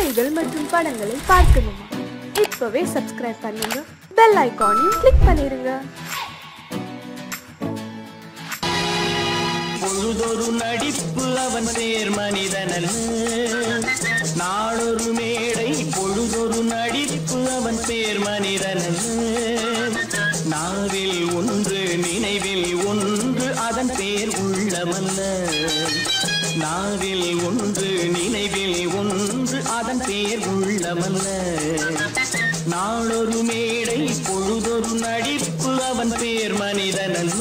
செய்திகள் மற்றும் படங்களை பார்க்கணுமா? இப்பவே சப்ஸ்கிரைப் பண்ணுங்க, பெல் ஐகானையும் கிளிக் பண்ணிருங்க. பொழுதொரு நடிப்பு அவன் பேர் மனிதனல்ல, நாளொரு மேடை பொழுதொரு நடிப்பு அவன் பேர் மனிதனல்ல. நாவில் ஒன்று நினைவில் ஒன்று அதன் பேர் உள்ளமல்ல, நாவில் ஒன்று நினைவில் ஒன்று அதன் பேர் உள்ளமல்ல. நாளொரு மேடை பொழுதொரு நடிப்பு அவன் பேர் மனிதனல்ல.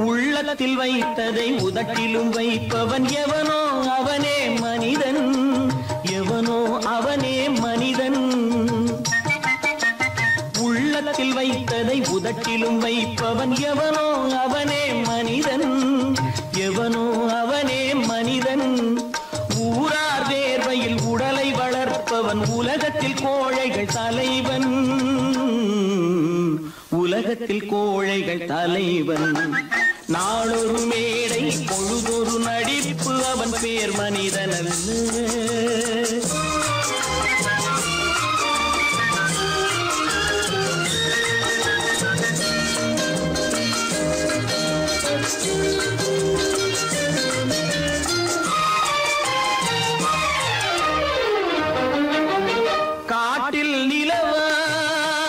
உள்ளத்தில் வைத்ததை உதட்டிலும் வைப்பவன் எவனோ அவனே மனிதன், எவனோ அவனே மனிதன். உள்ளத்தில் வைத்ததை உதட்டிலும் வைப்பவன் எவனோ அவனே மனிதன், எவனோ அவனே மனிதன். ஊரார் வேர்வையில் உடலை வளர்ப்பவன் உலகத்தில் கோழைகள் தலைவன், உலகத்தில் கோழைகள் தலைவன். நாளொரு மேடை பொழுதொரு நடிப்பு அவன் பேர் மனிதனல்ல. காட்டில் நிலவாய்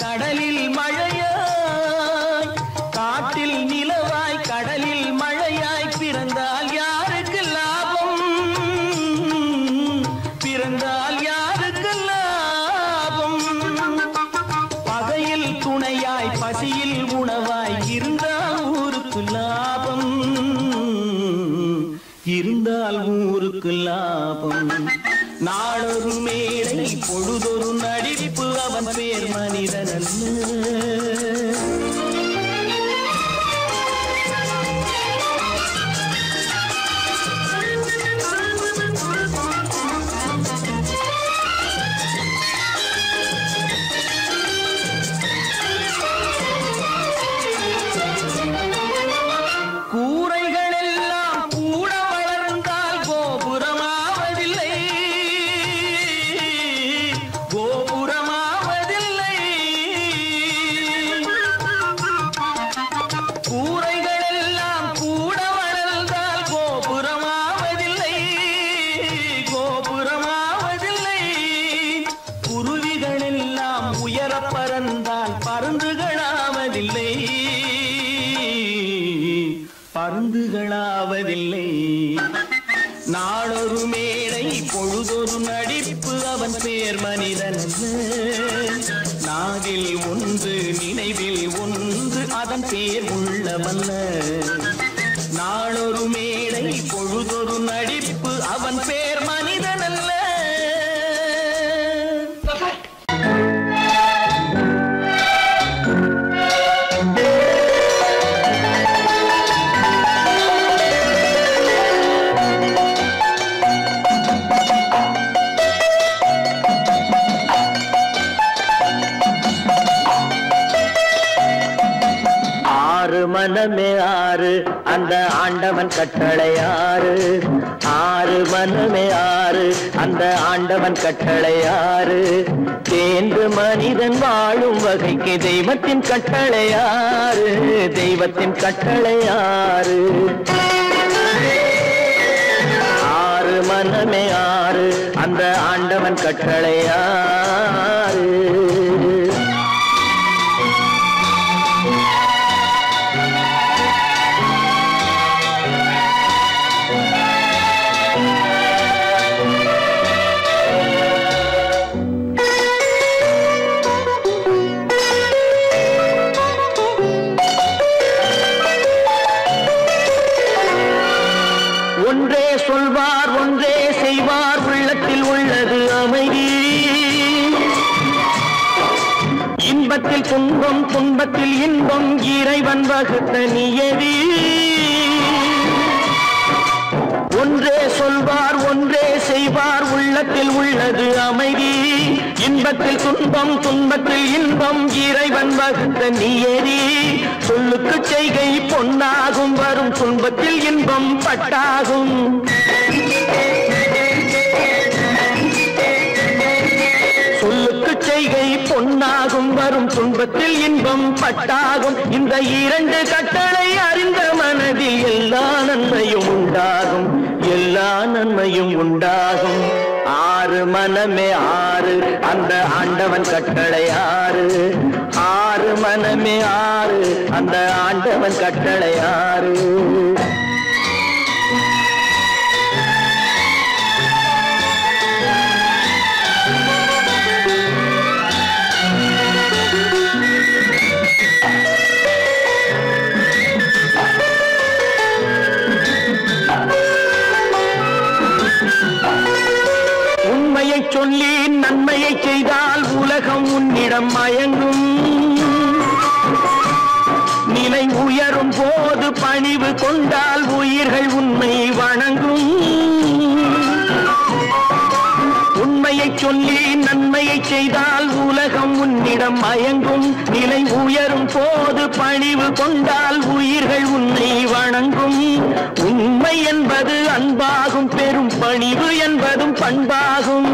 கடலில் மழையாய், காட்டில் நிலவாய் கடலில் மழையாய் பிறந்தால் யாருக்கு லாபம், பிறந்தால் யாருக்கு லாபம். பகையில் துணையாய் பசியில் உணவாய் இருந்தால் ஊருக்கு லாபம், இருந்தால் ஊருக்கு லாபம். நாளொரு மேடை பொழுதொரு நடிப்பு அவன் பேர் மனிதனல்ல. கூரைகள் எல்லாம் கூட வளர்ந்தால் கோபுரமாவதில்லை, கோபுரமாவதில்லை. கூரைகள் எல்லாம் கூட வளர்ந்தால் கோபுரமாவதில்லை, கோபுரமாவதில்லை. குருவிகள் எல்லாம் உயர பறந்தால் பருந்துகளாவதில்லை, பருந்துகளாவதில்லை. நாளொரு மேடை பொழுதொரு நடிப்பு அவன் பேர் மனிதனல்ல. நாவில் ஒன்று நினைவில் ஒன்று அதன் பேர் உள்ளமல்ல. நாளொரு மேடை பொழுதொரு நடிப்பு அவன் பேர் மனிதனல்ல. மனமே ஆறு அந்த ஆண்டவன் கட்டளை ஆறு, ஆறு மனமே ஆறு அந்த ஆண்டவன் கட்டளை ஆறு. தேர்ந்து மனிதன் வாழும் வகைக்கு தெய்வத்தின் கட்டளை ஆறு, தெய்வத்தின் கட்டளை ஆறு. ஆறு மனமே ஆறு அந்த ஆண்டவன் கட்டளை ஆறு. ஒன்றே சொல்வார் ஒன்றே செய்வார், உள்ளத்தில் உள்ளது அமைதி. இன்பத்தில் துன்பம் துன்பத்தில் இன்பம் இறைவன் வகுத்த நியதி. ஒன்றே சொல்வார் ஒன்றே செய்வார் உள்ளத்தில் உள்ளது அமைதி இன்பத்தில் துன்பம் துன்பத்தில் இன்பம் இறைவன் வகுத்த நியதி சொல்லுக்கு செய்கை பொன்னாகும் வரும் துன்பத்தில் இன்பம் பட்டாகும் சொல்லுக்கு செய்கை பொன்னாகும் வரும் துன்பத்தில் இன்பம் பட்டாகும் இந்த இரண்டு கட்டளை அறிந்த மனதில் எல்லா நன்மையும் உண்டாகும் எல்லா நன்மையும் உண்டாகும் ஆறு மனமே ஆறு அந்த ஆண்டவன் கட்டளை ஆறு ஆறு மனமே ஆறு அந்த ஆண்டவன் கட்டளை ஆறு சொல்லி நன்மையை செய்தால் உலகம் உன்னிடம் மயங்கும் நிலை உயரும் போது பணிவு கொண்டால் உயிர்கள் உன்னை வணங்கும் உண்மையை சொல்லி நன்மையை செய்தால் உலகம் உன்னிடம் மயங்கும் நிலை உயரும் போது பணிவு கொண்டால் உயிர்கள் உன்னை வணங்கும் உண்மை என்பது அன்பாகும் பெரும் பணிவு என்பதும் பண்பாகும்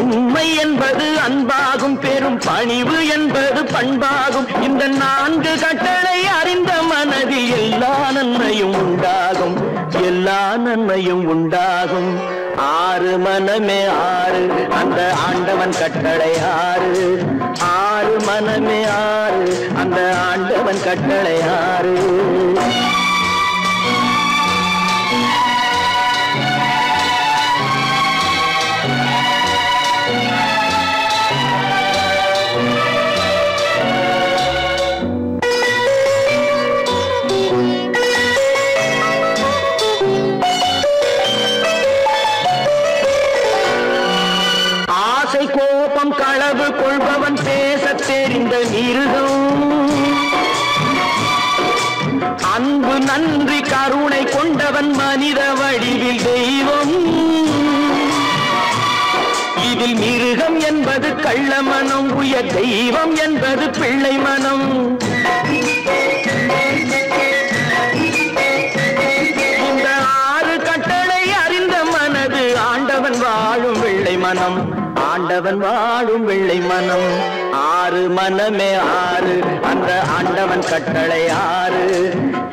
உண்மை என்பது அன்பாகும் பெரும் பணிவு என்பது பண்பாகும் இந்த நான்கு கட்டளை அறிந்த மனதில் எல்லா நன்மையும் உண்டாகும் எல்லா நன்மையும் உண்டாகும் ஆறு மனமே ஆறு அந்த ஆண்டவன் கட்டளை ஆறு ஆறு மனமே ஆறு அந்த ஆண்டவன் கட்டளை ஆறு களவு கொள்பவன் பேச தெரிந்த மிருகம் அன்பு நன்றி கருணை கொண்டவன் மனித வடிவில் தெய்வம் இதில் மிருகம் என்பது கள்ள மனம் உயர் தெய்வம் என்பது பிள்ளை மனம் இந்த ஆறு கட்டளை அறிந்த மனது ஆண்டவன் வாழும் வெள்ளை மனம் ஆண்டவன் வாழும் வெள்ளை மனம் ஆறு மனமே ஆறு அந்த ஆண்டவன் கட்டளை ஆறு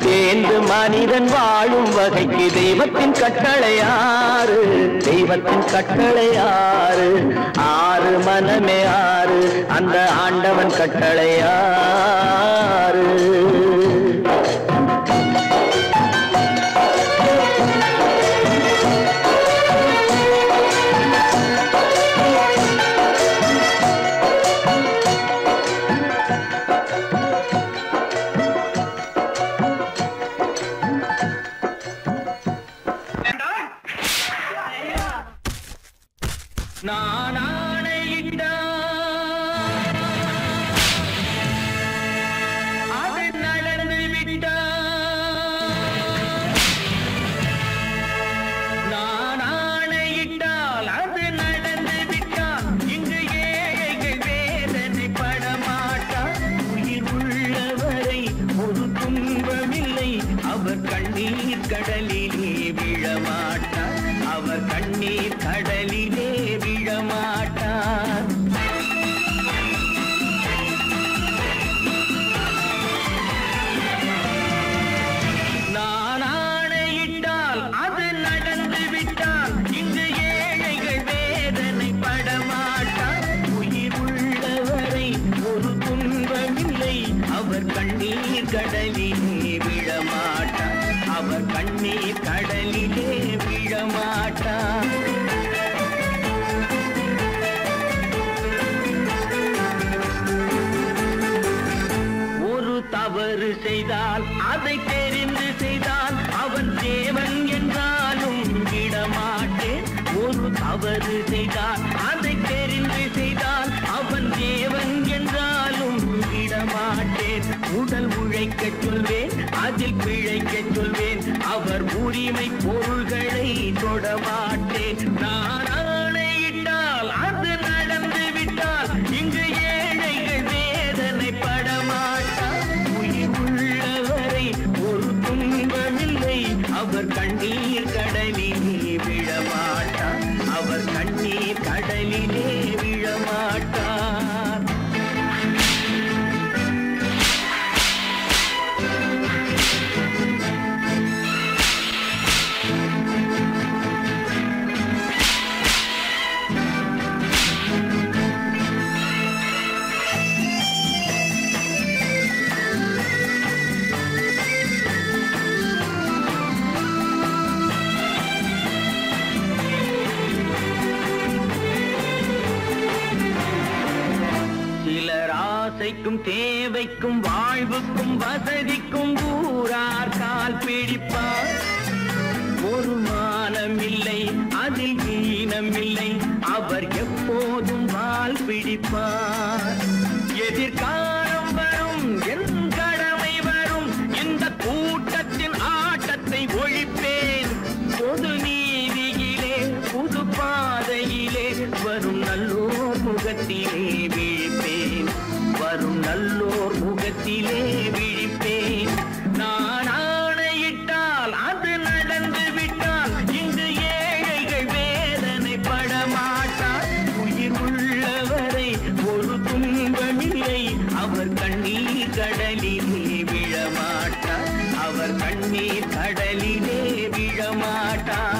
தேர்ந்து மனிதன் வாழும் வகைக்கு தெய்வத்தின் கட்டளை ஆறு தெய்வத்தின் கட்டளை ஆறு ஆறு மனமே ஆறு அந்த ஆண்டவன் கட்டளை ஆறு நான் ஆணையிட்டால் அது நடந்து விட்டால் நான் ஆணையிட்டால் அது நடந்து விட்டால் இங்கு ஏழைகள் வேதனை படமாட்டார் உயிர் உள்ளவரை ஒரு துன்பமில்லை அவர் கண்ணீர் கடலிலே விழமாட்டார் அவர் கண்ணீர் கடலிலே விழமாட்டார் நான் ஆணையிட்டால் அது நடந்து விட்டால் இங்கு ஏழைகள் வேதனை படமாட்டார் உயிர் உள்ளவரை ஒரு துன்பமில்லை அவர் கண்ணீர் கடலிலே விழமாட்டார் அவர் கண்ணீர் கடலிலே விழமாட்டார் தவறு செய்தால் அதை தெரிந்து செய்தால் அவன் தேவன் என்றாலும் விடமாட்டேன் ஒரு தவறு செய்தால் அதை தெரிந்து செய்தால் அவன் தேவன் என்றாலும் விடமாட்டேன் உடல் உழைக்க சொல்வேன், அதில் பிழைக்க சொல்வேன். அவர் உரிமை பொருள்களை தொடமாட்டேன். நான் ஆணையிட்டால் அது நடந்து விட்டால் இங்கு ஏழைகள் வேதனை படமாட்டார். உயிர் உள்ளவரை ஒரு துன்பமில்லை, அவர் கண்ணீர் கடலிலே விழமாட்டார். அவர் கண்ணீர் கடலிலே விழமாட்டார். ஆசைக்கும் தேவைக்கும் வாழ்வுக்கும் வசதிக்கும் ஊரார் கால் பிடிப்பார். ஒரு மானமில்லை, அதில் ஈனமில்லை, அவர் எப்போதும் வால் பிடிப்பார். எதிர்காலம் வரும், என் கடமை வரும், இந்த கூட்டத்தின் ஆட்டத்தை ஒழிப்பேன். பொது நீதியிலே புது பாதையிலே வரும் நல்லோர் முகத்திலே விழிப்பேன். வரும் நல்லோர் முகத்திலே விழிப்பேன். நான் ஆணையிட்டால் அது நடந்து விட்டால் இங்கு ஏழைகள் வேதனை படமாட்டார். உயிர் உள்ளவரை ஒரு துன்பமில்லை, அவர் கண்ணீர் கடலிலே விழமாட்டார். அவர் கண்ணீர் கடலிலே விழமாட்டார்.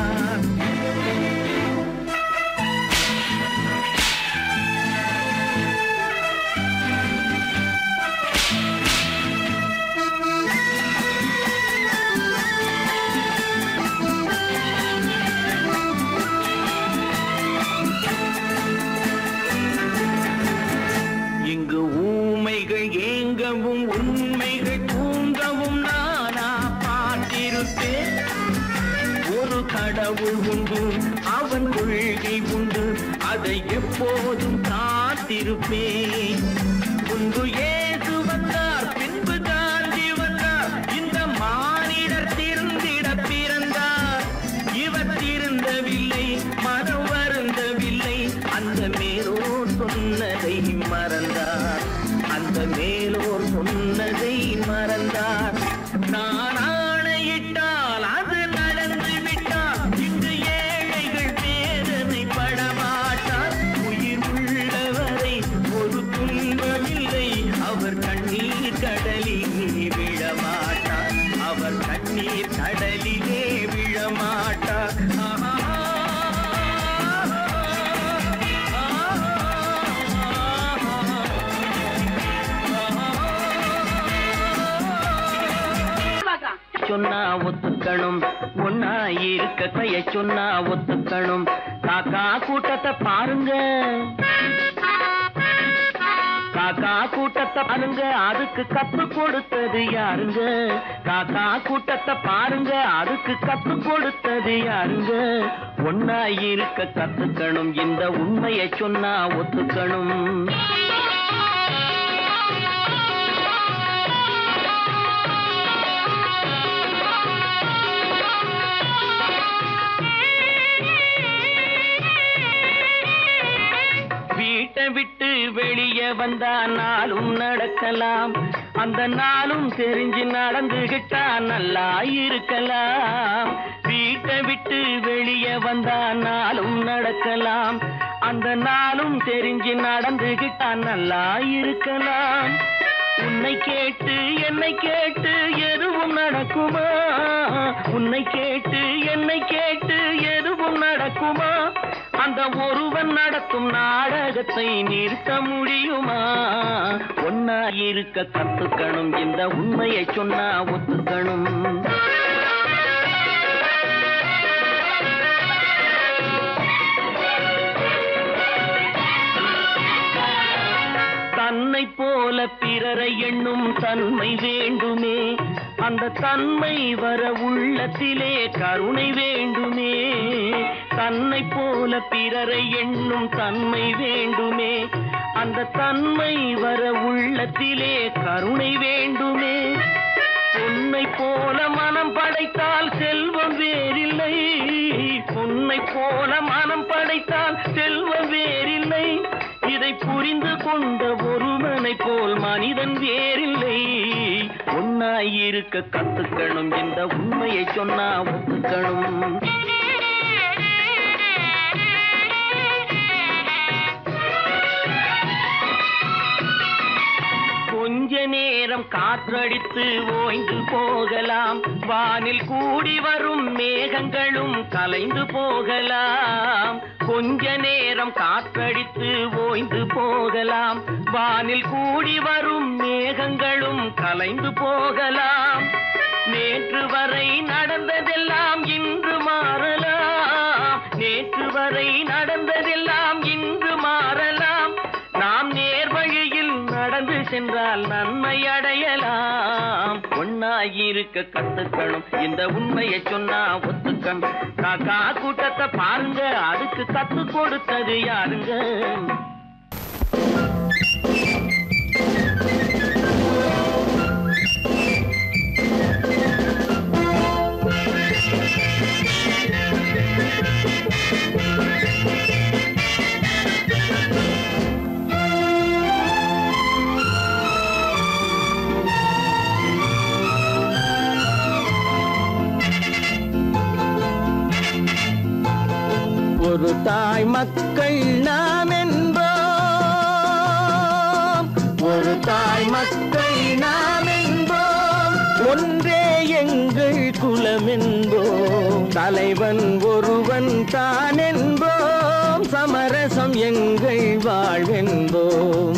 இங்கு ஊமைகள் ஏங்கவும் உண்மைகள் தூங்கவும் நானா பார்த்திருப்பேன். ஒரு கடவுள் உண்டு, அவன் கொள்கை உண்டு, அதை எப்போதும் காத்திருப்பேன். முன்பு இயேசு வந்தார், பின்பு காந்தி வந்தார், இந்த மானிடர் திருந்திட பிறந்தார். இவர் திருந்தவில்லை, மனம் வருந்தவில்லை, அந்த மேலோர் சொன்னதை மறந்தார். அந்த மேலோர் சொன்னதை மறந்தார். நான் ஆணையிட்டால் அது நடந்து விட்டால் இங்கு ஏழைகள் வேதனை படமாட்டார். உயிர் உள்ளவரை ஒரு துன்பமில்லை, அவர் கண்ணீர் கடலிலே விழமாட்டார். அவர் கண்ணீர் கடலிலே விழமாட்டார். சொன்னா ஒத்துக்கணும், ஒன்னா இருக்க கைய சொன்னா ஒத்துக்கணும். காக்கா கூட்டத்தை பாருங்க, காக்கா கூட்டத்தை பாருங்க, அதுக்கு கத்து கொடுத்தது யாருங்க? காக்கா கூட்டத்தை பாருங்க, அதுக்கு கத்து கொடுத்தது யாருங்க? ஒன்னா இருக்க கத்துக்கணும், இந்த உண்மையை சொன்னா ஒத்துக்கணும். வீட்டை விட்டு வெளியே வந்தா நாளும் நடக்கலாம், அந்த நாளும் தெரிஞ்சு நடந்துகிட்டா நல்லா இருக்கலாம். வீட்டை விட்டு வெளியே வந்தா நாளும் நடக்கலாம், அந்த நாளும் தெரிஞ்சு நடந்துகிட்டா நல்லா இருக்கலாம். உன்னை கேட்டு என்னை கேட்டு எதுவும் நடக்குமா? உன்னை கேட்டு என்னை கேட்டு எதுவும் நடக்குமா? அந்த ஒருவன் நடத்தும் நாடகத்தை நிறுத்த முடியுமா? ஒன்னா இருக்க கத்துக்கணும், இந்த உண்மையை சொன்னா ஒத்துக்கணும். தன்னை போல பிறரை எண்ணும் தன்மை வேண்டுமே, அந்த தன்மை வர உள்ளத்திலே கருணை வேண்டுமே. தன்னை போல பிறரை எண்ணும் தன்மை வேண்டுமே, அந்த தன்மை வர உள்ளத்திலே கருணை வேண்டுமே. பொன்னை போல மனம் படைத்தால் செல்வம் வேறில்லை, பொன்னை போல மனம் படைத்தால் செல்வம் வேறில்லை, இதை புரிந்து கொண்ட ஒருவனை போல் மனிதன் வேறில்லை. ஒன்னாயிருக்க கத்துக்கணும், இந்த உண்மையை சொன்னா ஒத்துக்கணும். கொஞ்ச நேரம் காற்றடித்து ஓய்ந்து போகலாம், வானில் கூடி வரும் மேகங்களும் கலைந்து போகலாம். கொஞ்ச நேரம் காற்றடித்து ஓய்ந்து போகலாம், வானில் கூடி வரும் மேகங்களும் கலைந்து போகலாம். நேற்று வரை நடந்ததெல்லாம் இன்று மாறலாம், நேற்று வரை நடந்ததெல்லாம் இன்று மாறலாம். நாம் நேர்வழியில் நடந்து சென்றால் நன்மை அடையலாம். ஒன்னாயிருக்க கத்துக்கணும், இந்த உண்மையை சொன்னா ஒத்துக்கணும். காக்கா கூட்டத்தை பாருங்க, அதுக்கு கத்து கொடுத்தது யாருங்க? ஒரு தாய் மக்கள் நாம் என்போம், ஒரு தாய் மக்கள் நாம் என்போம், ஒன்றே எங்கள் குலம் என்போம், தலைவன் ஒருவன் தான் என்போம், சமரசம் எங்கள் வாழ்வென்போம்.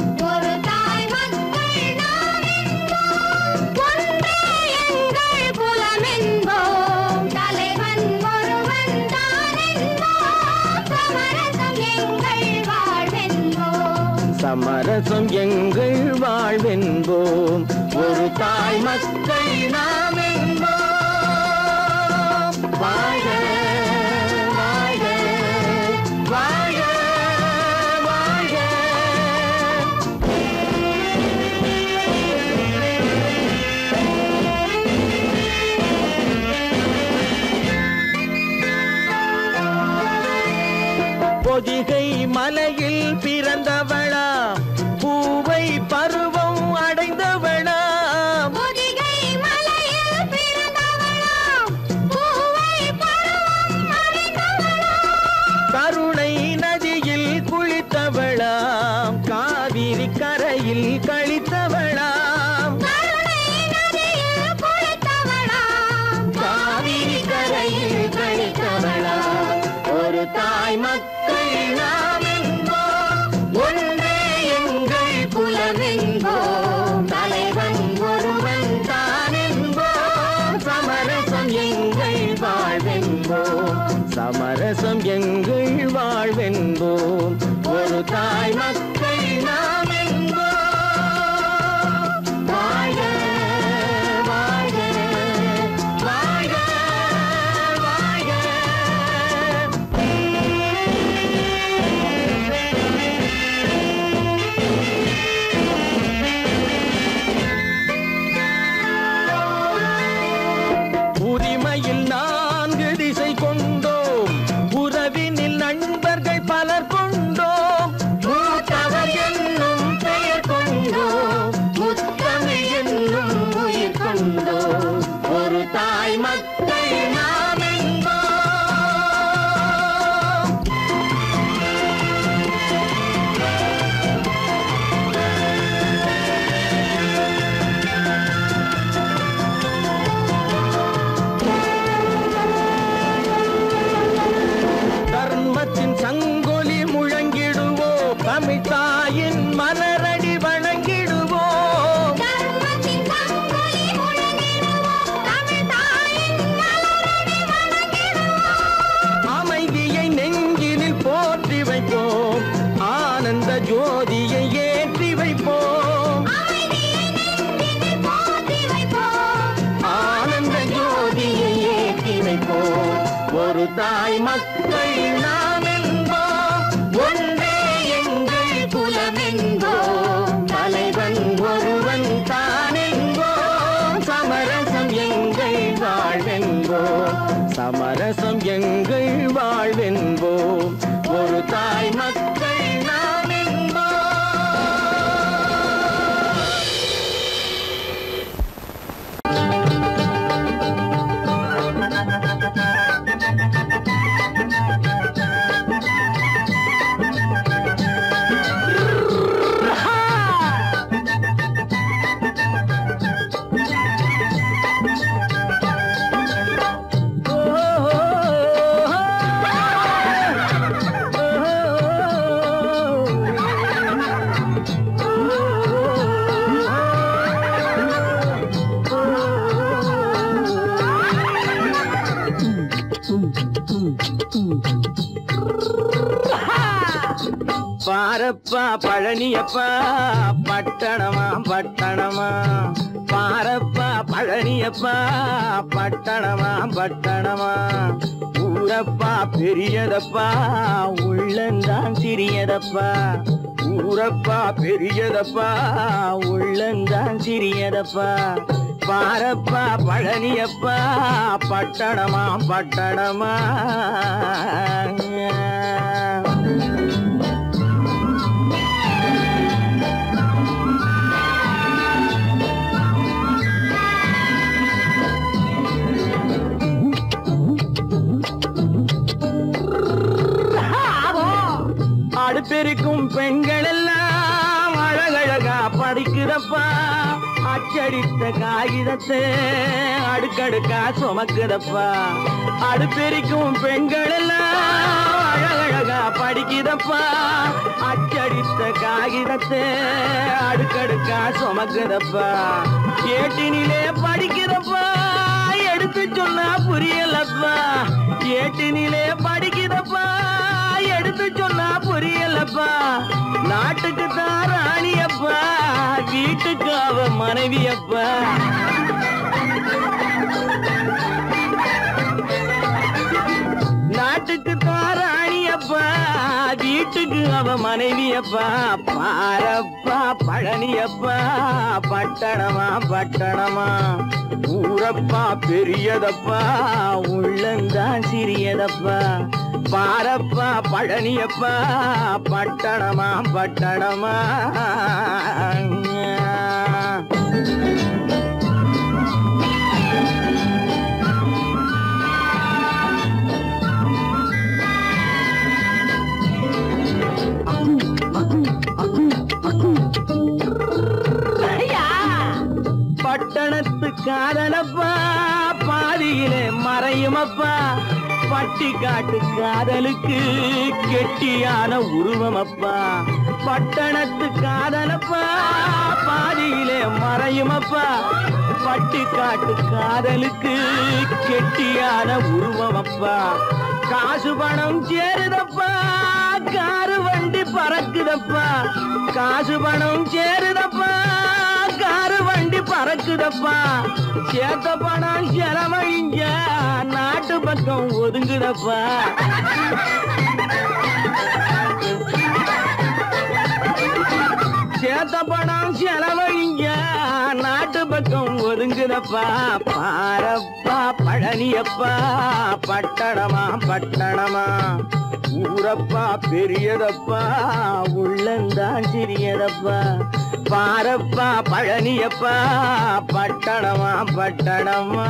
சமரசம் எங்கள் வாழ்வென்போம், ஒரு தாய் மக்கள் நாம் என்போம். வாழ்க வாழ்க வாழ்க வாழ்க. பொதிகை மலையில் பிறந்தவளா, பூவை பருவம் அடைந்தவளா, பொதிகை மலையில் பிறந்தவளா, பூவை பருவம் அடைந்தவளா, கருணை நதியில் குளித்தவளா, காவிரி கரையில் கழித்தவளா, கருணை நதியில் குளித்தவளா, காவிரி கரையில் கழித்தவளா. ஒரு தாய் மக்கள் நாம் என்போம், ஒன்றே எங்கள் குலம் என்போம், தலைவன் ஒருவன் தான் என்போம், சமரசம் எங்கள் வாழ்வென்போம், சமரசம் எங்கள் வாழ்வென்போம், ஒரு தாய் மக்கள் நாம் என்போம். வாழ்க வாழ்க வாழ்க வாழ்க. உரிமையில் 4 திசை கொண்டோம், உறவினில் நண்பர்கள் பலர் கொண்டோம், மூத்தவர் என்னும் பெயர் கொண்டோம், முத்தமிழ் என்னும் உயிர் கொண்டோம், ஒரு தாய் மக்கள் நாம் என்போம். தர்மத்தின் சங்கொலி முழங்கிடுவோம், தமிழ் தாயின் மலரடி வணங்கிடுவோம், தர்மத்தின் சங்கொலி முழங்கிடுவோம், தமிழ் தாயின் மலரடி வணங்கிடுவோம், அமைதியை நெஞ்சினில் போற்றி வைப்போம், ஆனந்த ஜோதியை ஏற்றி வைப்போம், அமைதியை நெஞ்சினில் போற்றி வைப்போம், ஆனந்த ஜோதியை ஏற்றி வைப்போம், ஒரு தாய் மக்கள் நாம் என்போம், ஒன்றே எங்கள் குலம் என்போம், தலைவன் ஒருவன் தான் என்போம், சமரசம் பாரப்பா பழனியப்பா பட்டணமா பட்டணமா பாரப்பா பழனியப்பா பட்டணமா பட்டணமா ஊரப்பா பெரியதப்பா உள்ளந்தான் சிறியதப்பா ஊரப்பா பெரியதப்பா உள்ளந்தான் சிறியதப்பா பாரப்பா பழனியப்பா பட்டணமா பட்டணமா அடுப்பெருக்கும் பெண்கள் எல்லாம் அழகழகா படிக்கிறப்பா அச்சடித்த காகிதத்தை அடுக்கடுக்கா சுமக்குதப்பா அடுப்பெருக்கும் பெண்கள் எல்லாம் அழகழகா படிக்கிறப்பா அச்சடித்த காகிதத்தை அடுக்கடுக்கா சுமக்குதப்பா ஏட்டினிலே படிக்கிறப்பா எடுத்து சொன்னா புரியலப்பா ஏட்டினிலே படிக்கிறப்பா எடுத்து சொன்னா புரியலப்பா நாட்டுக்கு தான் ராணியப்பா வீட்டுக்கு அவ மனைவியப்பா நாட்டுக்கு தான் ராணியப்பா வீட்டுக்கு அவ மனைவியப்பா பாரப்பா பழனியப்பா பட்டணமா பட்டணமா ஊரப்பா பெரியதப்பா உள்ளந்தான் சிறியதப்பா பாரப்பா பழனியப்பா பட்டணமா பட்டணமா பட்டணத்து காதலப்பா பாதியிலே மறையுமப்பா பட்டி காட்டு காதலுக்கு கெட்டியான உருவமப்பா பட்டணத்து காதலப்பா பாதியிலே மறையுமப்பா பட்டி காட்டு காதலுக்கு கெட்டியான உருவமப்பா காசு பணம் சேருதப்பா காரு வண்டி பறக்குதப்பா காசு பணம் சேருதப்பா காரு வண்டி பறக்குதப்பா சேத்த பணம் செலவழிஞ்ச நாட்டு பக்கம் ஒதுங்குதப்பா சேத்த பணம் செலவழிஞ்ச நாட்டு பக்கம் ஒதுங்குதப்பா பாரப்பா பழனியப்பா பட்டணமா பட்டணமா ஊரப்பா பெரியதப்பா உள்ளந்தான் சிறியதப்பா பாரப்பா பழனியப்பா பட்டணமா பட்டணமா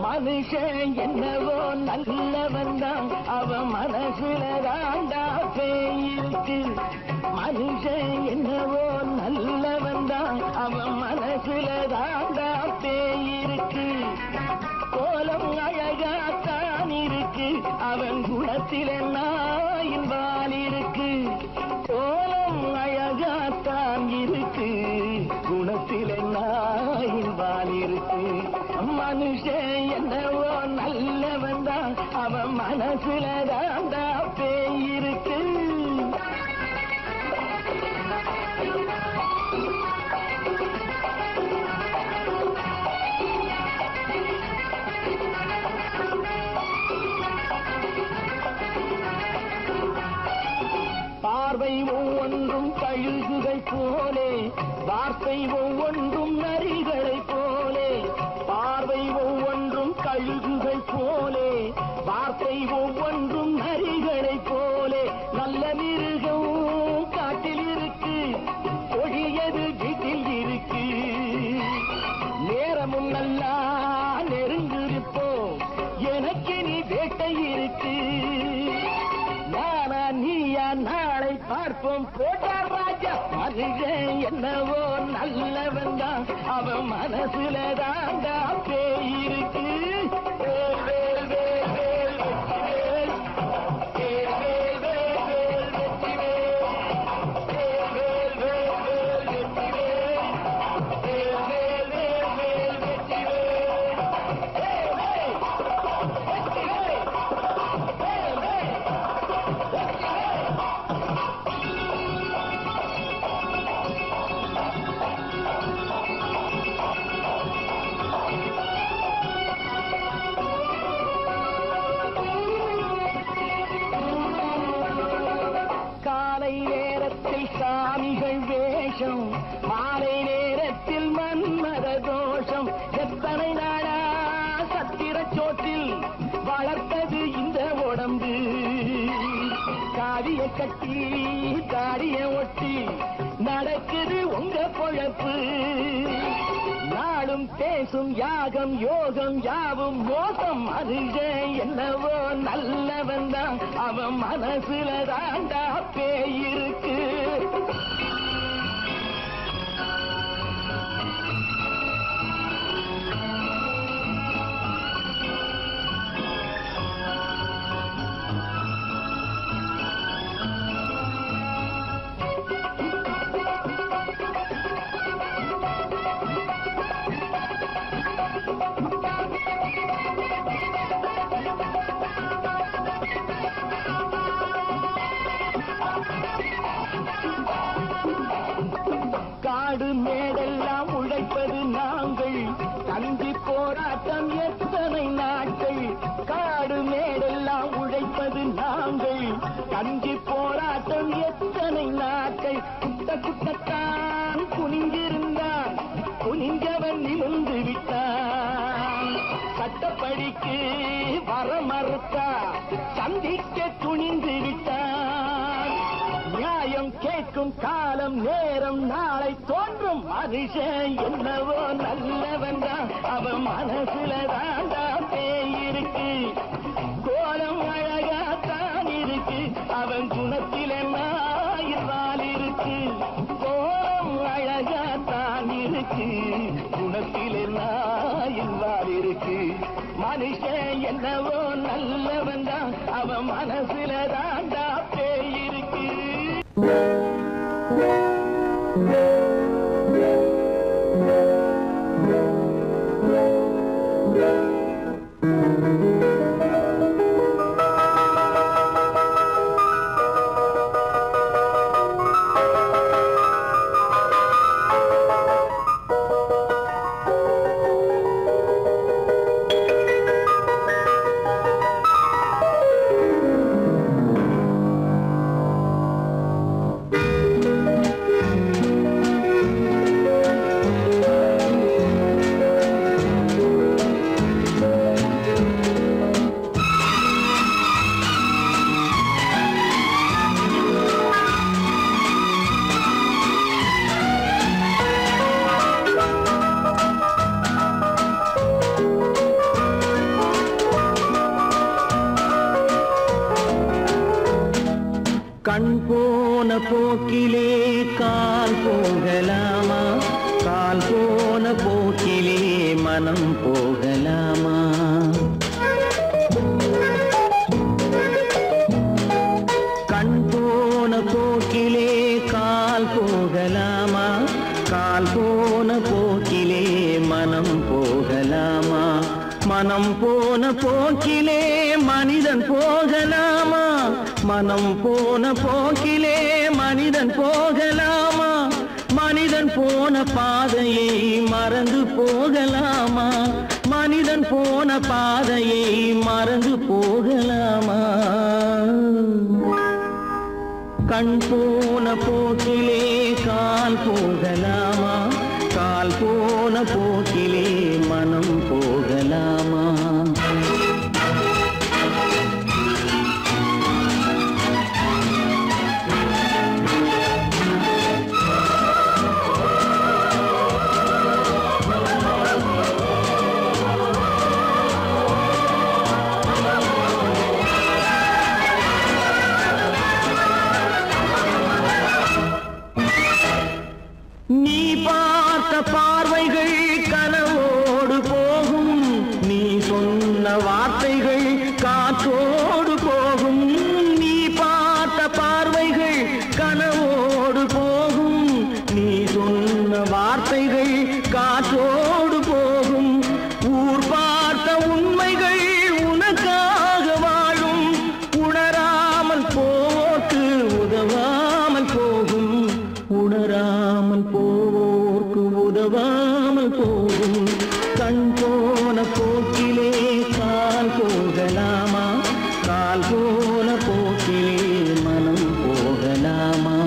மனுஷன் என்னவோ நல்லவன் தான் அவன் மனசுல தாண்டா பேயிருக்கு மனுஷன் என்னவோ நல்லவன் தான் அவன் மனசுல தாண்டா பேயிருக்கு கோலம் அழகாத்தான் இருக்கு அவன் குணத்தில நாயின் வால் இருக்கு கோலம் அழகாத்தான் இருக்கு குணத்தில நாயின் வால் இருக்கு மனுஷன் என்னவோ நல்லவன் தான் அவன் மனசுல தாண்டா பேயிருக்கு பார்வை ஒவ்வொன்றும் கழுகுகள் போலே வார்த்தை ஒவ்வொன்றும் நரிகளை போலே பார்வை ஒவ்வொன்றும் கழுகுகள் போலே வார்த்தை ஒவ்வொன்றும் நரிகளை போலே நல்ல மிருகம் காட்டில் இருக்கு கொடியது வீட்டில் இருக்கு குழப்பம் போட்டார் ராஜா. மனுஷன் என்னவோ நல்லவன் தான், அவன் மனசுல தாண்டா பேய் இருக்கு. வேல் வேல் வேல் வேல் வெற்றிவேல், வேல் வேல் வேல் வேல் வெற்றிவேல், வேல் வேல் வேல் வேல் வெற்றிவேல், வேல் வேல் வேல் வேல் வெற்றிவேல், வேல் வேல் வெற்றிவேல், வேல் வேல் வெற்றிவேல். காலை நேரத்தில் சாமிகள் வேஷம், மாலை நேரத்தில் மன்மத தோஷம். எத்தனை நாளா சத்திர சோற்றில் வளர்த்தது இந்த உடம்பு. காவிய கட்டி தாடிய ஒட்டி நடக்குது உங்க பொழப்பு. நாளும் பேசும் யாகம் யோகம் யாவும் மோசம். மனுஷன் என்னவோ நல்லவன் தான், அவன் மனசுல தாண்டா பேய் இருக்கு. காடு மேடெல்லாம் உழைப்பது நாங்கள், தந்தி போராட்டம் எத்தனை நாட்கள். காடு மேடெல்லாம் உழைப்பது நாங்கள், தந்தி போராட்டம் எத்தனை நாட்கள். குட்ட குட்டத்தான் குனிஞ்சிருந்தான், குனிஞ்சவன் நிமிர்ந்து விட்டான். சட்டப்படிக்கு வர மறுத்தா, சந்திக்க துணிந்து விட்டான். நியாயம் கேட்கும் காலம் நேரம் நாளை தோன்றும். மனுஷன் என்னவோ நல்லவன் தான், அவன் மனசுல தாண்டா பேய் இருக்கு. கோலம் அழகாத்தான் இருக்கு, அவன் குணத்தில் என்னாயிரால் இருக்கு. கோலம் அழகாத்தான் இருக்கு, குணத்தில் என்னாயிரால் இருக்கு. மனுஷன் என்னவோ நல்லவன் தான், அவன் மனசுல தாண்டா பேய் இருக்கு. கண் போன போக்கிலே கால் போகலாமா, கால் போன போக்கிலே மனம் போகலாமா. கண் போன போக்கிலே கால் போகலாமா, கால் போன போக்கிலே மனம் போகலாமா. மனம் போன போக்கிலே மனிதன் போகலாமா, மனம் போன போக்கிலே மனிதன் போகலாமா. மனிதன் போன பாதையை மறந்து போகலாமா, மனிதன் போன பாதையை மறந்து போகலாமா. கண் போன போக்கிலே கால் போகலாமா, கால் போன போக்கிலே மனம் போகலாமா. நீ பார்த்த பார்வைகள் கனவோடு போகும், நீ சொன்ன வார்த்தைகள் காற்றோடு போகும். நீ பார்த்த பார்வைகள் கனவோடு போகும், நீ சொன்ன வார்த்தைகள் காற்றோடு போகும். ஊர் பார்த்த உண்மைகள் உனக்காக வாழும், உணராமல் போக்கு உதவாமல் போகும், உணராமல் போவோர்க்கு உதவாமல் போகும். கண் போன போக்கிலே கால் போகலாமா, கால் போன போக்கிலே மனம் போகலாமா?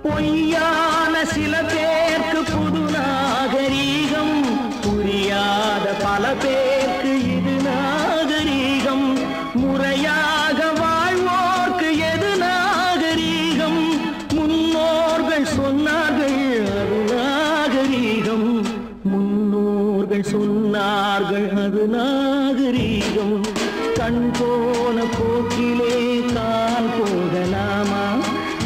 பொய்யான சில பேருக்கு புது நாகரீகம், புரியாத பல பேருக்கு இது நாகரீகம். முறையாக வாழ்வோர்க்கு எது நாகரீகம்? முன்னோர்கள் சொன்னார்கள் அது நாகரீகம், முன்னோர்கள் சொன்னார்கள் அது நாகரீகம். கண் போன போக்கிலே கால் போகலாமா,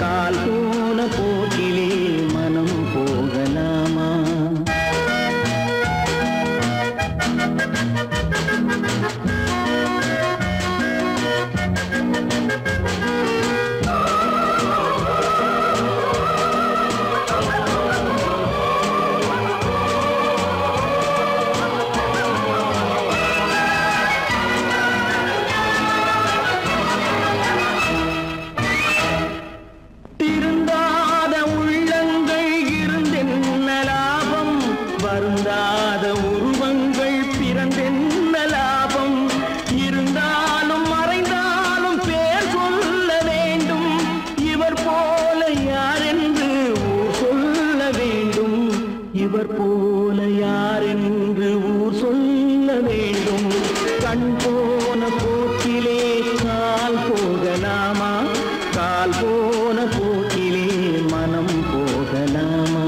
கால் போன போக்கிலே மனம் போகலாமா? திருந்தாத உள்ளங்கள் இருந்தென்ன லாபம், வருந்தாத உருவங்கள் பிறந்தென்ன லாபம்? இருந்தாலும் மறைந்தாலும் பேர் சொல்ல வேண்டும், இவர் போல யாரென்று ஊர் சொல்ல வேண்டும், இவர் போல யாரென்று ஊர் சொல்ல வேண்டும். கண் போன போக்கிலே கால் போகலாமா, கால் போன போக்கிலே மனம் போகலாமா?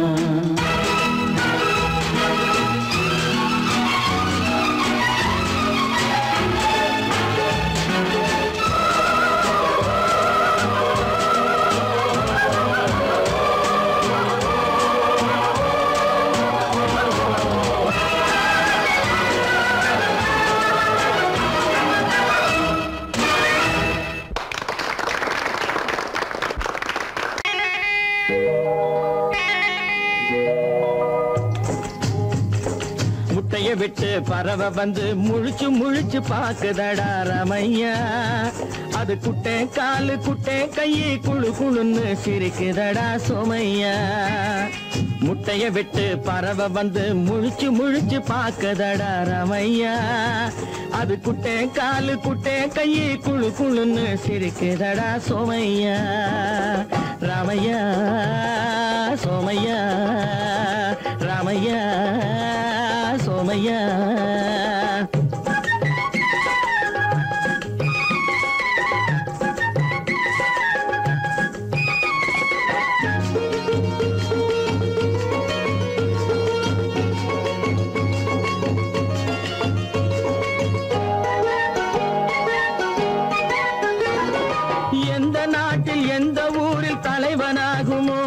முட்டைய விட்டு பறவை வந்து முழிச்சு முழிச்சு பாக்குதடா ரமையா, அது குட்டை காலு குட்டை கையை குழு குழுன்னு சிரிக்குதடா சோமையா. முட்டைய விட்டு பறவை வந்து முழிச்சு முழிச்சு பாக்குதடா ரமையா, அது குட்டை காலு குட்டை கையை குழு குழுன்னு சிரிக்குதடா சோமையா. ராமையா சோமையா, ராமையா சோமையா. எந்த நாட்டில் எந்த ஊரில் தலைவனாகுமோ,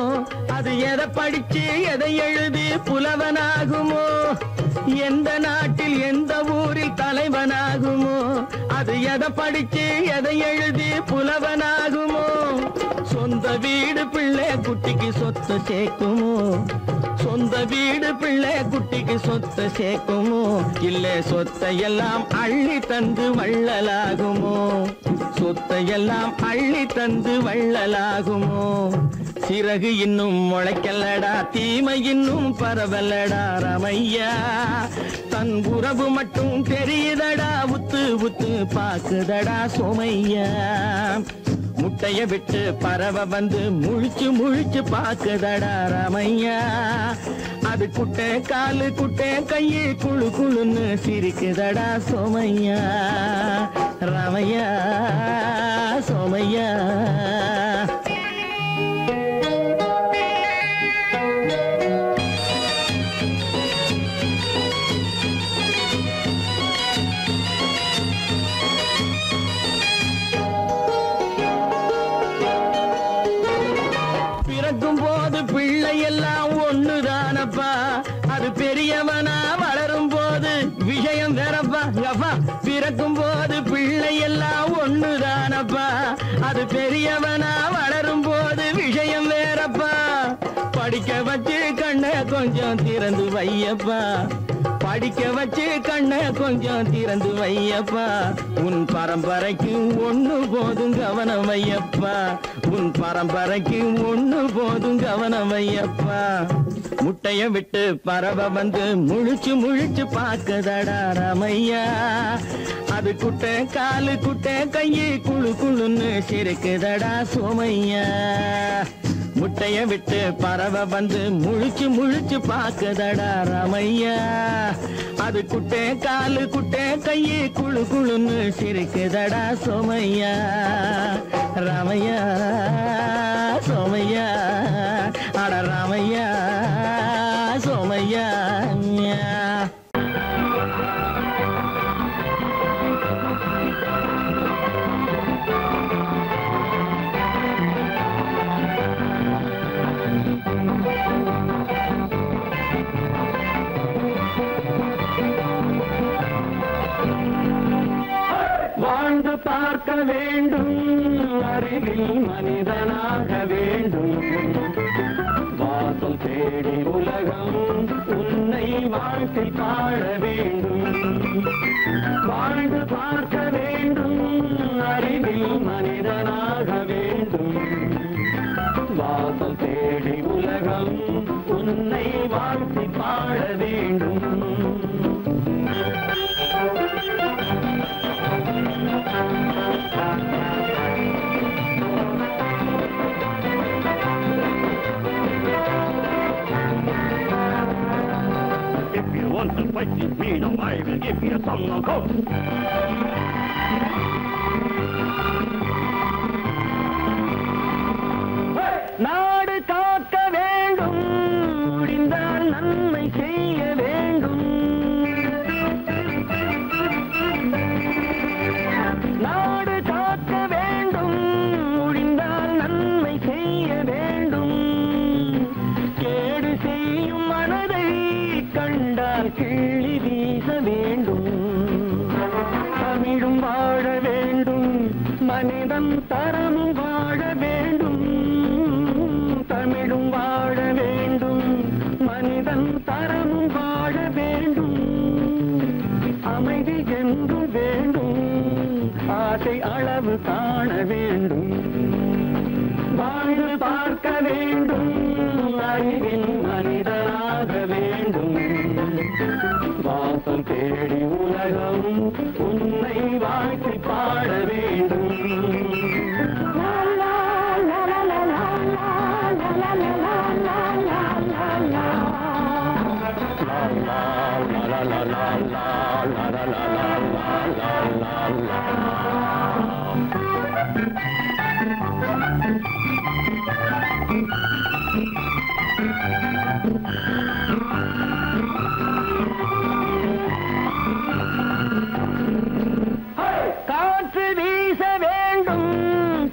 அது எதை படிச்சு எதை எழுதி புலவனாகுமோ? எந்த நாட்டில் எந்த ஊரில் தலைவனாகுமோ, அது எதை படிச்சு எதை எழுதி புலவனாகுமோ? சொந்த வீடு பிள்ளை குட்டிக்கு சொத்து சேர்க்குமோ, சொந்த வீடு பிள்ளை குட்டிக்கு சொத்து சேர்க்குமோ? இல்லை சொத்தை எல்லாம் அள்ளி தந்து வள்ளலாகுமோ? சொத்தையெல்லாம் அள்ளி தந்து வள்ளலாகுமோ சிறகு இன்னும் முளைக்கல்லடா தீமை இன்னும் பரவல்லடா ராமையா தன் உறவு மட்டும் தெரியுதடா உத்து உத்து பாக்குதடா சோமையா முட்டைய விட்டு பறவை வந்து முழிச்சு முழிச்சு பாக்குதடா ராமையா அது குட்டை காலு குட்டை கையு குழு குழுன்னு சிரிக்குதடா சோமையா ராமையா சோமையா பிறக்கும் போது பிள்ளை எல்லாம் ஒண்ணுதானப்பா அது பெரியவனா வளரும் போது விஷயம் வேறப்பா அப்பா பிறக்கும் போது பிள்ளை எல்லாம் ஒண்ணுதானப்பா அது பெரியவனா வளரும் போது விஷயம் வேறப்பா படிக்க வச்சு கண்ணை கொஞ்சம் திறந்து வையப்பா படிக்க வச்சு கண்ணை கொஞ்சம் திறந்து வையப்பா உன் பரம்பரைக்கு ஒண்ணு போதும் கவனம் வையப்பா உன் பரம்பரைக்கு ஒண்ணு போதும் கவனம் வையப்பா முட்டைய விட்டு பறவை வந்து முழிச்சு முழிச்சு பாக்குதடா ராமையா அது குட்டை காலு குட்டை கையு குழு குழுன்னு சிரிக்குதடா சோமையா முட்டைய விட்டு பறவை வந்து முழிச்சு முழிச்சு பாக்குதடா ராமையா அது குட்டை காலு குட்டை கையு குழு குழுன்னு சிரிக்குதடா சோமையா ராமையா சோமையா அட ராமையா சோமையா வாழ்ந்து பார்க்க வேண்டும் அறிவில் மனிதனாக வேண்டும் வாசல் தேடி உலகம் உன்னை வாழ்க்கை பாட வேண்டும் வாழ்ந்து பார்க்க வேண்டும் அறிவில் மனிதனாக வேண்டும் வாசல் தேடி உலகம் உன்னை வாழ்க்கை பாட வேண்டும் If you want to fight with me, now I will give you some knockout. நாடு காக்க வேண்டும் முடிந்தால் நன்மை செய்ய வேண்டும் நாடு காக்க வேண்டும் முடிந்தால் நன்மை செய்ய வேண்டும் கேடு செய்யும் மனதை கண்டால் கிள்ளி வீச வேண்டும் தமிழும் வாழ வேண்டும் மனிதன் தரமும் வாழ வேண்டும் தமிழும் வாழ வேண்டும் மனிதன் தரமும் வாழ வேண்டும் அமைதி என்று வேண்டும் ஆசை அளவு காண வேண்டும் வாழ்ந்து பார்க்க வேண்டும் அறிவின் மனிதனாக வேண்டும் வாசம் தேடி உலகம் உன்னை வாழ்க்கை பாட வேண்டும் காற்று வீச வேண்டும்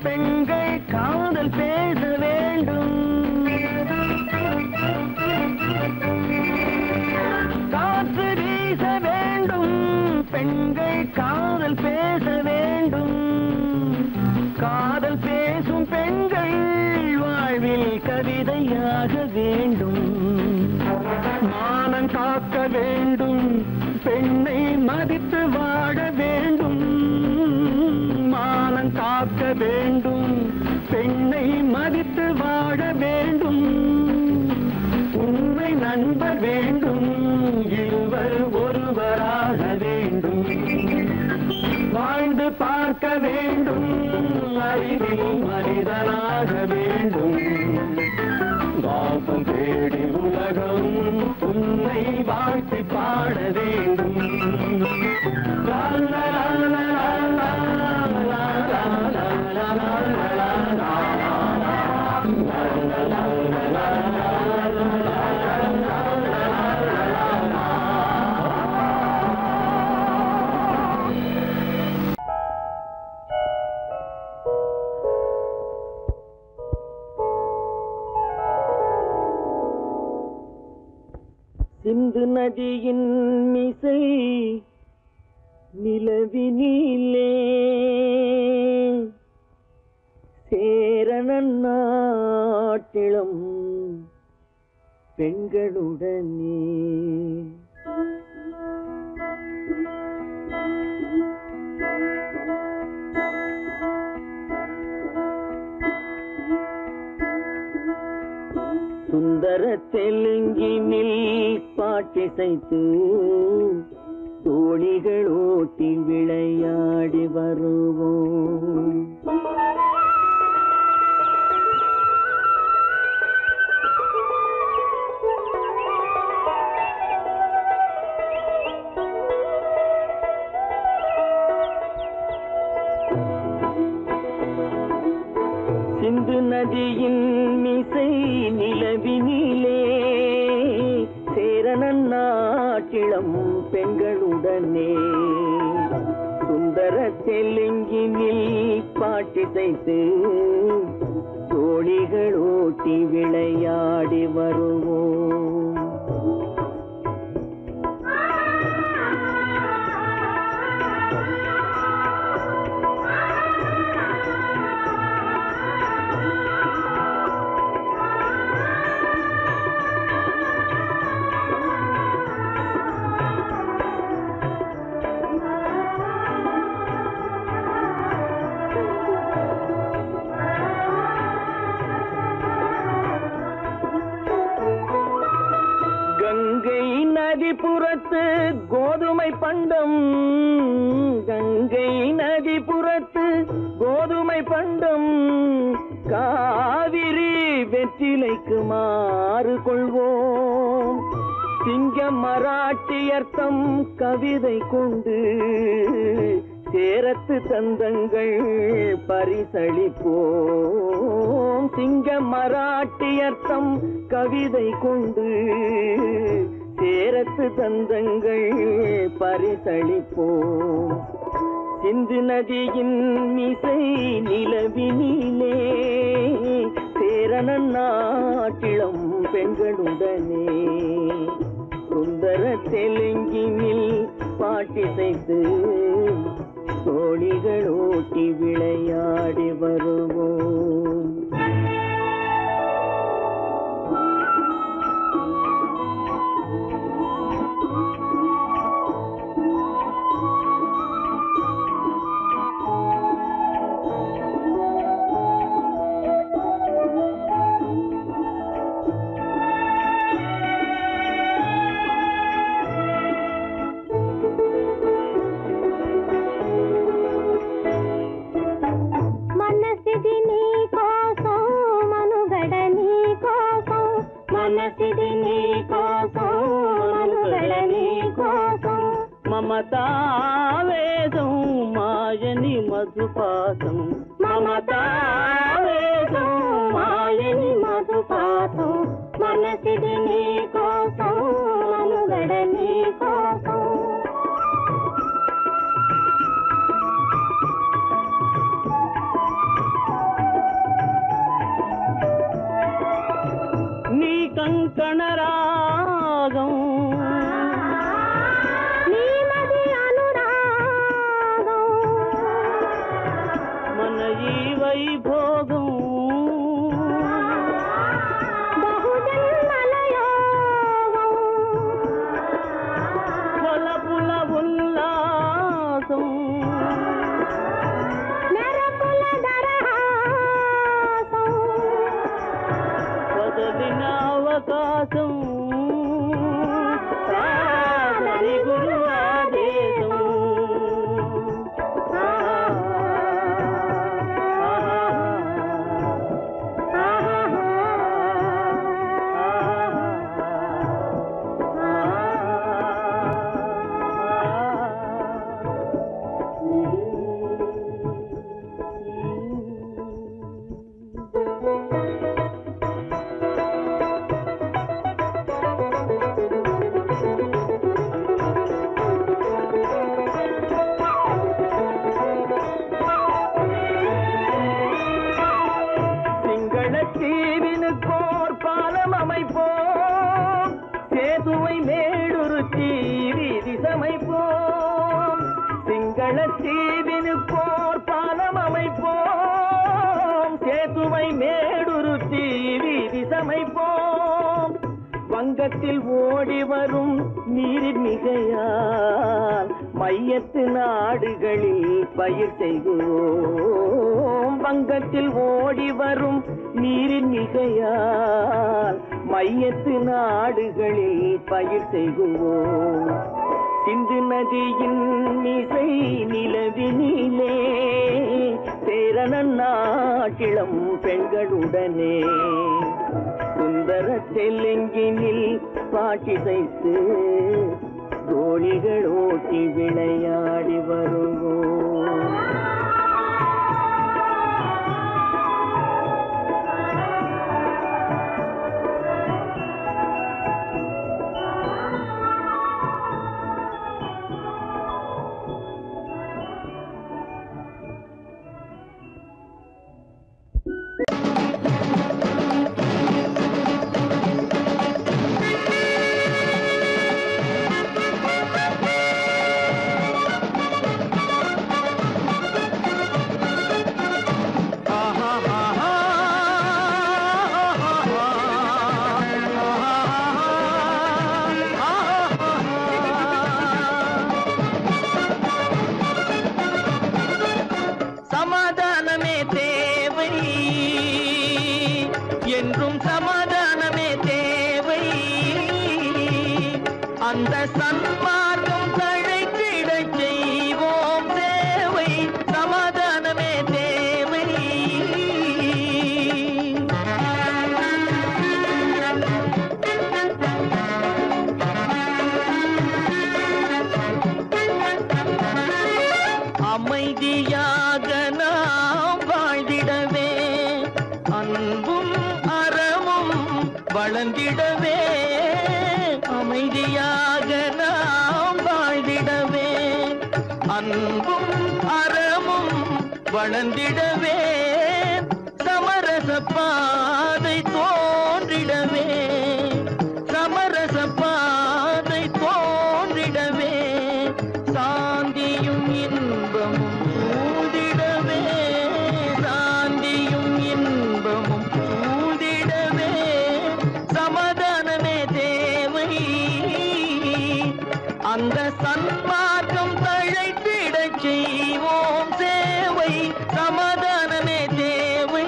பெண்கள் காதல் பேச வேண்டும் காற்று வீச வேண்டும் பெண்கள் காதல் பேச வேண்டும் காதல் பேசும் பெண்கள் வாழ்வில் கவிதையாக வேண்டும் மானம் காக்க வேண்டும் பெண்ணை மதித்து வாழ வேண்டும் மானம் பிறக்க வேண்டும், அறிவில் மனிதனாக வேண்டும். வாசம் தேடி உலகம் உன்னை வாழ்த்தி பாட வேண்டும். லா லா லா லா லா லா லா லா லா. சிந்து நதியின் மிசை நிலவினிலே சேரணன் நாட்டிளம் பெண்களுடனே சுந்தர தெலுங்கினில் பாட்டிசைத்து தோணிகள் ஓட்டி விளையாடி வருவோம். சிந்து நதியின் மிசை நிலவினிலே சேரணன் நாட்டிளம் பெண்களுடனே சுந்தர தெலுங்கினில் பாட்டிசைத்து தோணிகள் ஓட்டி விளையாடி வருவோம். கங்கை நதிபுறத்து கோதுமை பண்டம், கங்கை நதிபுறத்து கோதுமை பண்டம், காவிரி வெற்றிலைக்கு மாறு கொள்வோம். சிங்க மராட்டியர்த்தம் கவிதை கொண்டு சேரத்து தந்தங்கள் பரிசளிப்போம். சிங்க மராட்டியர்த்தம் கவிதை கொண்டு சேரத்து தந்தங்கள் பரிசளிப்போம். சிந்து நதியின் மிசை நிலவினிலே சேரணன் நாட்டிளம் பெண்களுடனே சுந்தர தெலுங்கினில் பாட்டிசைத்து தோணிகள் ஓட்டி விளையாடி வருவோம். మమతావేదం మాయని మధుపాతం, మమతావేదం మాయని మధుపాతం, మనసిది నీ కోసం మనుగడ నీ కోసం. నీ కంకణ రాగం వైభోగం బహుజన్మలయోగం కొలపుల ఉల్లాసం మెరపుల దరహాసం వదలిన అవకాశం సాధని గురు ఆదేశం. சமைப்போம். வங்கத்தில் ஓடி வரும் நீரின் மிகையால் மையத்து நாடுகளில் பயிர் செய்கிறோம். வங்கத்தில் ஓடி வரும் நீரின் மிகையால் மையத்து நாடுகளில் பயிர் செய்கிறோம். சிந்து நதியின் மிசை நிலவினிலே சேரணன் நாட்டிளம் பெண்களுடனே சுந்தர தெலுங்கினில் பாட்டிசைத்து தோழிகள் ஓட்டி விளையாடி வருவோம். என்றும் சமாதானமே தேவை. அந்த சன்மார்க்கம் தழைத்திடச் செய்வோம் சேவை. சமாதானமே தேவை. அமைதியாக நாம் வாழ்ந்திடவே அன்பும் அறமும் வளர்ந்திடவே. அமைதியாக நாம் வாழ்ந்திடவே அன்பும் அறமும் வளர்ந்திடவே. சமரச பாதை தோன்றிடவே. சமரச பாதை தோன்றிடவே. சாந்தியும் இன்பமும் சூழ்ந்திடவே. சாந்தியும் இன்பமும் சூழ்ந்திடவே. சமாதானமே தேவை. அந்த சன்மார்க்கம் தழைத்திடச் செய்வோம் சேவை. சமாதானமே தேவை.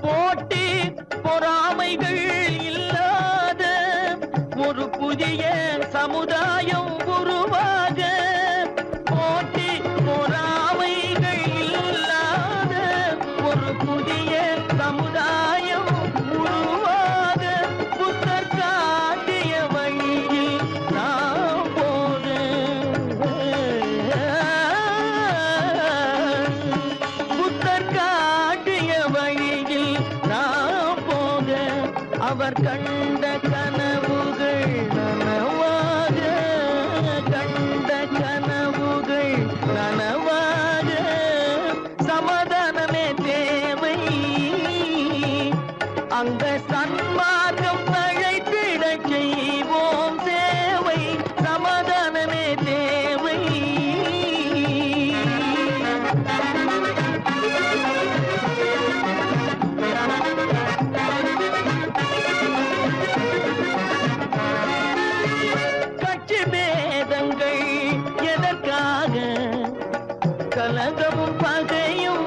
போட்டி பொறாமைகள் இல்லாத ஒரு புதிய சமுதாயம் உருவாக. போட்டி பொறாமைகள் இல்லாத ஒரு புதிய சமுதாயம் உருவாக. புத்தர் காட்டிய வழியில் நாம் போக. புத்தர் காட்டிய வழியில் நாம் போக. அவர் கண்ட கனவுகள் நனவாக. கண்ட கனவுகள் நனவாக. சமாதானமே தேவை. அந்த சன்மார்க்கம் தழைத்திடச் செய்வோம் சேவை. சமாதானமே தேவை. கட்சி பேதங்கள் எதற்காக? கலகமும் பகையும்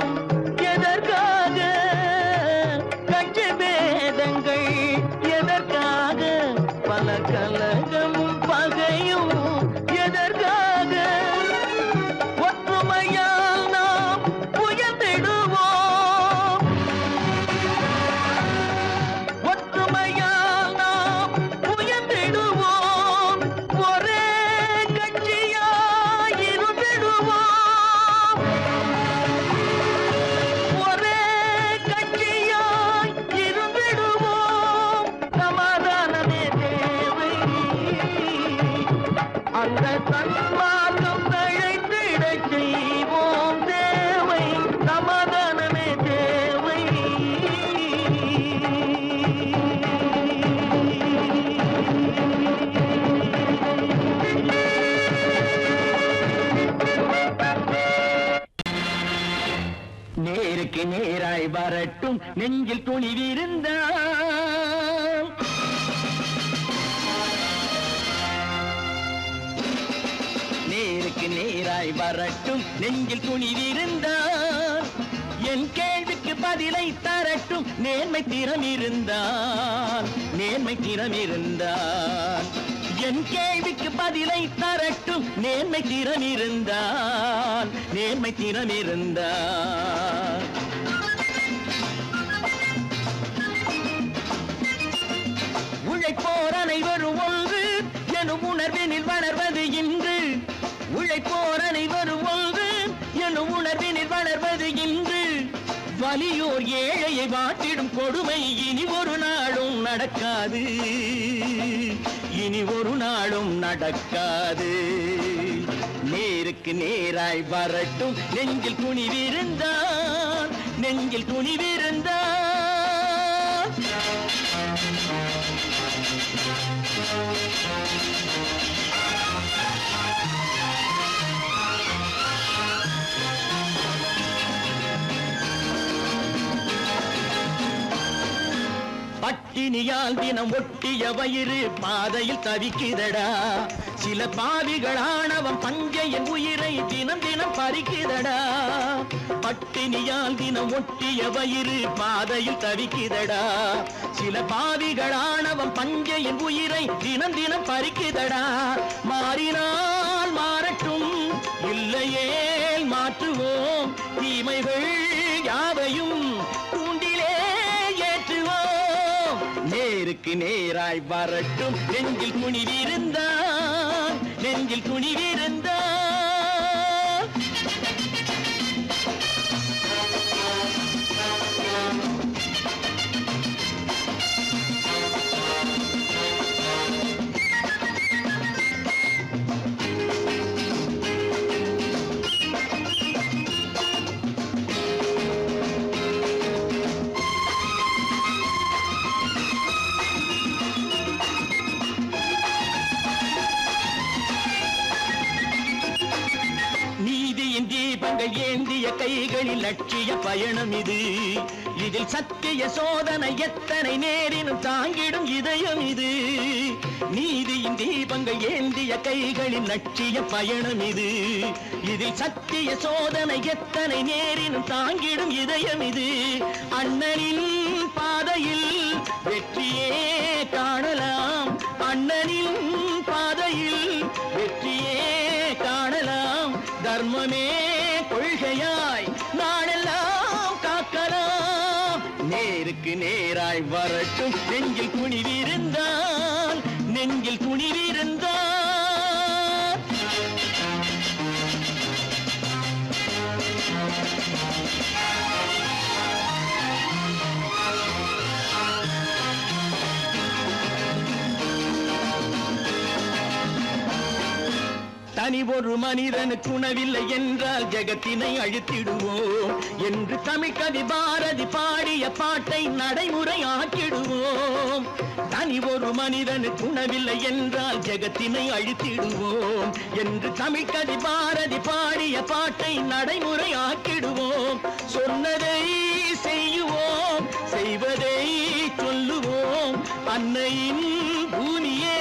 எதற்காக? கட்சி பேதங்கள் எதற்காக? பல கலகமும் பகையும் எதற்காக? ஒற்றுமையால் நாம் உயர்ந்திடுவோம். ஒற்றுமையால் நாம் உயர்ந்திடுவோம். ஒரே கட்சியாய் இருந்திடுவோம். ஒரே கட்சியாய் இருந்திடுவோம். சமாதானமே தேவை. அந்த சன்மார்க்கம் தழைத்திடச் செய்வோம் தேவை. சமாதானமே தேவை. வரட்டும் நெஞ்சில் துணிவிருந்தால். நேருக்கு நேராய் வரட்டும் நெஞ்சில் துணிவிருந்தால். என் கேள்விக்கு பதிலை தரட்டும் நேர்மை திறம் இருந்தால். நேர்மை திறம் இருந்தால் என் கேள்விக்கு பதிலை தரட்டும் நேர்மை திறம் இருந்தால். நேர்மை திறம் இருந்தால் உழைப்போர் அனைவரும் ஒன்று எனும் உணர்வினில் வளர்வது இன்று. உழைப்போர் அனைவரும் ஒன்று எனும் உணர்வினில் வளர்வது இன்று. வலியோர் ஏழையை வாட்டிடும் கொடுமை இனி ஒரு நாளும் நடக்காது. இனி ஒரு நாளும் நடக்காது. நேருக்கு நேராய் வரட்டும் நெஞ்சில் துணிவிருந்தால். நெஞ்சில் துணிவிருந்தால் பட்டினியால் தினம் ஒட்டிய வயிறு பாதையில் தவிக்குதடா. சில பாவிகள் ஆணவம் பஞ்சையின் உயிரை தினம் தினம் பறிக்குதடா. பட்டினியால் தினம் ஒட்டிய வயிறு பாதையில் தவிக்குதடா. சில பாவிகள் ஆணவம் பஞ்சையின் உயிரை தினம் தினம் பறிக்குதடா. மாறினால் மாறட்டும் இல்லையே மாற்றுவோம். தீமைகள் யாவையும் கூண்டிலே ஏற்றுவோம். நேருக்கு நேராய் வரட்டும் நெஞ்சில் துணிவிருந்தால். நெஞ்சில் துணிவிருந்தால் தீபங்கள் ஏந்திய கைகளில் லட்சிய பயணம் இது. இதில் சத்திய சோதனை எத்தனை நேரினும் தாங்கிடும் இதயம் இது. நீதியின் தீபங்கள் ஏந்திய கைகளில் லட்சிய பயணம் இது. இதில் சத்திய சோதனை எத்தனை நேரினும் தாங்கிடும் இதயம் இது. அண்ணனின் பாதையில் வெற்றியே காணலாம். அண்ணனின் பாதையில் வெற்றியே காணலாம். தர்மமே கொள்கையாய் நாடெல்லாம் காக்கலாம். நேருக்கு நேராய் வரட்டும் நெஞ்சில் துணிவிருந்தால். நெஞ்சில் துணிவிருந்தால் தனி ஒரு மனிதனுக்கு உணவில்லை என்றால் ஜெகத்தினை அழித்திடுவோம் என்று தமிழ் கவி பாரதி பாடிய பாட்டை நடைமுறை ஆக்கிடுவோம். தனி ஒரு மனிதனுக்கு உணவில்லை என்றால் ஜெகத்தினை அழித்திடுவோம் என்று தமிழ் கவி பாரதி பாடிய பாட்டை நடைமுறை ஆக்கிடுவோம். சொன்னதை செய்யுவோம், செய்வதை சொல்லுவோம். அன்னையின் பூமியே